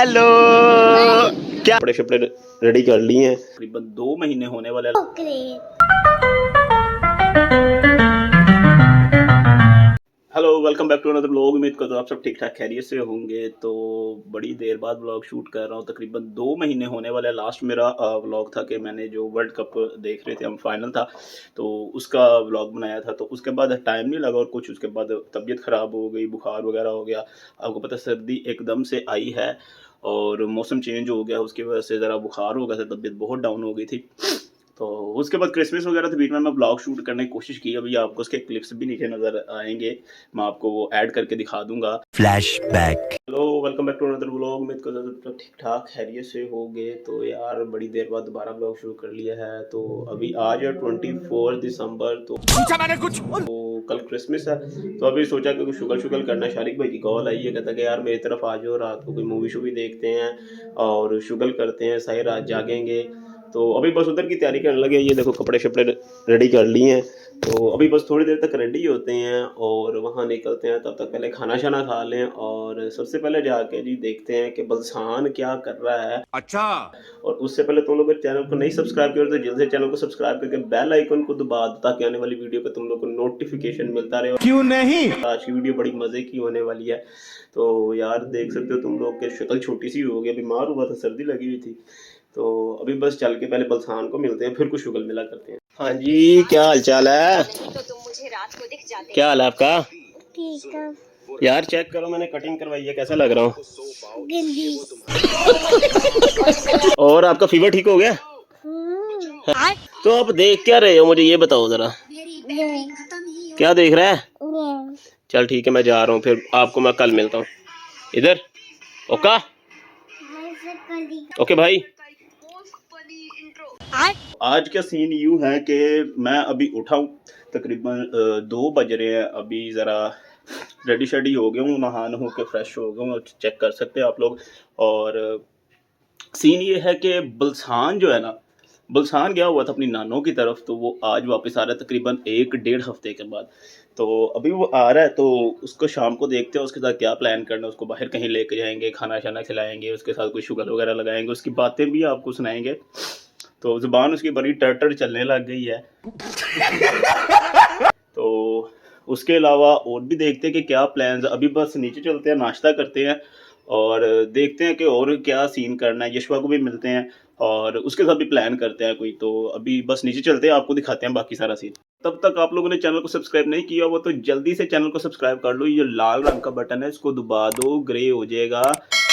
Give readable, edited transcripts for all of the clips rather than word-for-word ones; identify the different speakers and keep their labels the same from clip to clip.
Speaker 1: Hello क्या कपड़े शपड़े ready कर लिए हैं, तकरीबन 2 महीने होने वाले। Hello welcome back to another vlog. उम्मीद करता हूँ आप सब ठीक ठाक खैरियत से होंगे। तो बड़ी देर बाद व्लॉग शूट कर रहा हूँ, तकरीबन 2 महीने होने वाले। लास्ट मेरा व्लॉग था कि मैंने जो वर्ल्ड कप देख रहे थे हम, फाइनल था तो उसका व्लॉग बनाया था। तो उसके बाद टाइम नहीं लगा और कुछ उसके बाद तबीयत ख़राब हो गई, बुखार वगैरह हो गया। आपको पता सर्दी एकदम से आई है और मौसम चेंज हो गया, उसकी वजह से ज़रा बुखार हो गया था, तबीयत बहुत डाउन हो गई थी। तो उसके बाद क्रिसमस वगैरह तो बीच में मैं ब्लॉग शूट करने की कोशिश की। अभी आपको उसके क्लिप्स भी नीचे नज़र आएंगे, मैं आपको वो ऐड करके दिखा दूंगा। Flashback. Hello welcome back to another vlog. उम्मीद करता हूं ठीक ठाक खैरियत से होगे। तो यार बड़ी देर बाद दोबारा ब्लॉग शुरू कर लिया है। तो अभी आज है 24 दिसंबर, तो मैंने कुछ तो कल क्रिसमस है। तो अभी सोचा कि कुछ शुगल करना। शारिक भाई की कॉल आई है, कहता कि यार मेरी तरफ आ जाओ, रात को कोई मूवी शूवी देखते हैं और शुगल करते हैं, सारी रात जागेंगे। तो अभी बस उधर की तैयारी करने लगे। ये देखो कपड़े शपड़े रेडी कर लिए हैं, तो अभी बस थोड़ी देर तक रेडी होते हैं और वहाँ निकलते हैं। तब तक पहले खाना शाना खा लें और सबसे पहले जाके जी देखते हैं कि बलसान क्या कर रहा है। अच्छा। और उससे पहले तुम लोग चैनल को नहीं सब्सक्राइब किया तो जल्द से चैनल को सब्सक्राइब करके बेल आइकन को दबा दो, ताकि आने वाली वीडियो का तुम लोग को नोटिफिकेशन मिलता रहे। क्यों नहीं, आज की वीडियो बड़ी मजे की होने वाली है। तो यार देख सकते हो तुम लोग की शक्ल छोटी सी हो गई, बीमार हुआ था, सर्दी लगी हुई थी। तो अभी बस चल के पहले बलसान को मिलते हैं, फिर कुछ शुगल मिला करते हैं। हाँ जी, क्या हाल चाल है? तो तुम मुझे रात को दिख जाते। क्या हाल है आपका? ठीक है यार, चेक करो मैंने कटिंग करवाई है, कैसा लग रहा हूँ? और आपका फीवर ठीक हो गया? तो आप देख क्या रहे हो, मुझे ये बताओ जरा। क्या देख रहा है? चल ठीक है, मैं जा रहा हूँ, फिर आपको मैं कल मिलता हूँ इधर। ओका ओके भाई। आज का सीन यूँ है कि मैं अभी उठा हूँ, तकरीबन 2 बज रहे हैं। अभी ज़रा रेडी शेडी हो गया हूँ, नहा हो के फ्रेश हो गया हूँ, चेक कर सकते हैं आप लोग। और सीन ये है कि बलसान जो है ना, बलसान गया हुआ था अपनी नानों की तरफ, तो वो आज वापस आ रहा है तकरीबन 1-1.5 हफ्ते के बाद। तो अभी वो आ रहा है, तो उसको शाम को देखते हैं उसके साथ क्या प्लान करना है। उसको बाहर कहीं लेके जाएंगे, खाना शाना खिलाएंगे, उसके साथ कोई शुगर वगैरह लगाएंगे, उसकी बातें भी आपको सुनाएंगे। तो ज़ुबान उसकी बड़ी टर चलने लग गई है। तो उसके अलावा और भी देखते हैं कि क्या प्लान्स। अभी बस नीचे चलते हैं, नाश्ता करते हैं और देखते हैं कि और क्या सीन करना है। यशवा को भी मिलते हैं और उसके साथ भी प्लान करते हैं कोई। तो अभी बस नीचे चलते हैं, आपको दिखाते हैं बाकी सारा सीन। तब तक आप लोगों ने चैनल को सब्सक्राइब नहीं किया वो तो जल्दी से चैनल को सब्सक्राइब कर लो। ये लाल रंग का बटन है, इसको दबा दो, ग्रे हो जाएगा।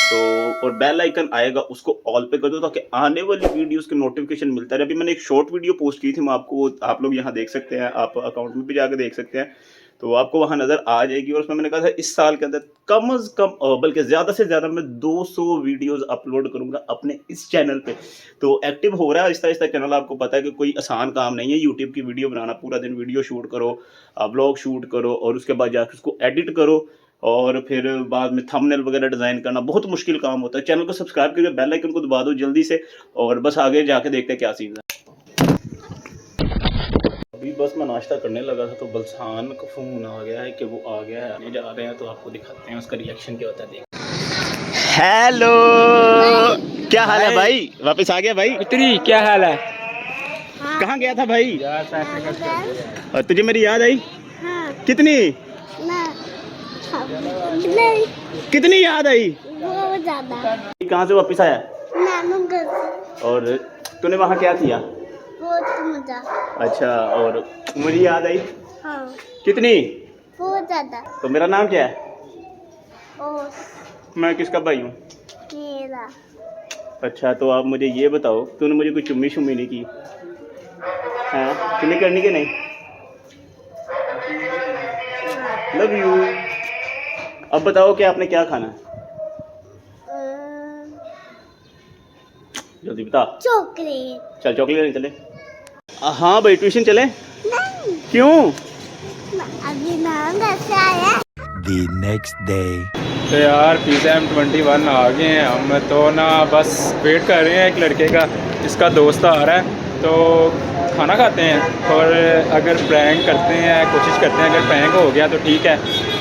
Speaker 1: तो और बेल आइकन आएगा, उसको ऑल पे कर दो, ताकि आने वाली वीडियोस के नोटिफिकेशन मिलता रहे। अभी मैंने एक शॉर्ट वीडियो पोस्ट की थी, मैं आपको आप लोग यहाँ देख सकते हैं, आप अकाउंट में भी जाकर देख सकते हैं, तो आपको वहाँ नज़र आ जाएगी। और उसमें मैंने कहा था इस साल के अंदर कम से कम बल्कि ज़्यादा से ज़्यादा मैं 200 वीडियोस अपलोड करूँगा अपने इस चैनल पे। तो एक्टिव हो रहा है आहिस्ता आहिस्ता चैनल। आपको पता है कि कोई आसान काम नहीं है यूट्यूब की वीडियो बनाना। पूरा दिन वीडियो शूट करो, ब्लॉग शूट करो और उसके बाद जाकर उसको एडिट करो और फिर बाद में थंबनेल वगैरह डिज़ाइन करना बहुत मुश्किल काम होता है। चैनल को सब्सक्राइब करके बेल आइकन को दबा दो जल्दी से, और बस आगे जाके देखते हैं क्या सीन है। अभी बस मैं नाश्ता करने लगा था तो बलसान का फ़ोन आ गया है कि वो आ गया है, आने जा रहे हैं। तो आपको दिखाते हैं उसका रिएक्शन क्या होता है। हेलो क्या हाल है भाई? वापस आ गया भाई?
Speaker 2: पुत्री क्या हाल है?
Speaker 1: कहाँ गया था भाई? और तुझे मेरी याद आई? कितनी कितनी याद आई?
Speaker 3: बहुत ज्यादा।
Speaker 1: कहाँ से वापस आया?
Speaker 3: नानू घर से।
Speaker 1: और तूने वहाँ क्या किया?
Speaker 3: बहुत मजा।
Speaker 1: अच्छा, और मुझे याद आई?
Speaker 3: हाँ।
Speaker 1: कितनी?
Speaker 3: बहुत ज्यादा।
Speaker 1: तो मेरा नाम क्या है?
Speaker 3: ओस।
Speaker 1: मैं किसका भाई हूँ?
Speaker 3: मेरा।
Speaker 1: अच्छा, तो आप मुझे ये बताओ, तूने मुझे कोई चुम्मी शुम्मी नहीं की? हाँ, चुम्मी करनी कि नहीं? Love you. अब बताओ कि आपने क्या खाना है? जल्दी बता।
Speaker 3: चॉकलेट।
Speaker 1: चल चॉकलेट लेने चले। हाँ भाई, ट्यूशन चले?
Speaker 3: नहीं।
Speaker 1: क्यों?
Speaker 3: अभी नाम कैसे आया?
Speaker 1: The next day.
Speaker 2: तो यार PCM 21 आ गए हैं हम, तो ना बस वेट कर रहे हैं एक लड़के का, इसका दोस्त आ रहा है। तो खाना खाते हैं और अगर प्रैंक करते हैं, कोशिश करते हैं, अगर प्रैंक हो गया तो ठीक है,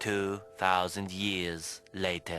Speaker 4: 2000 years later.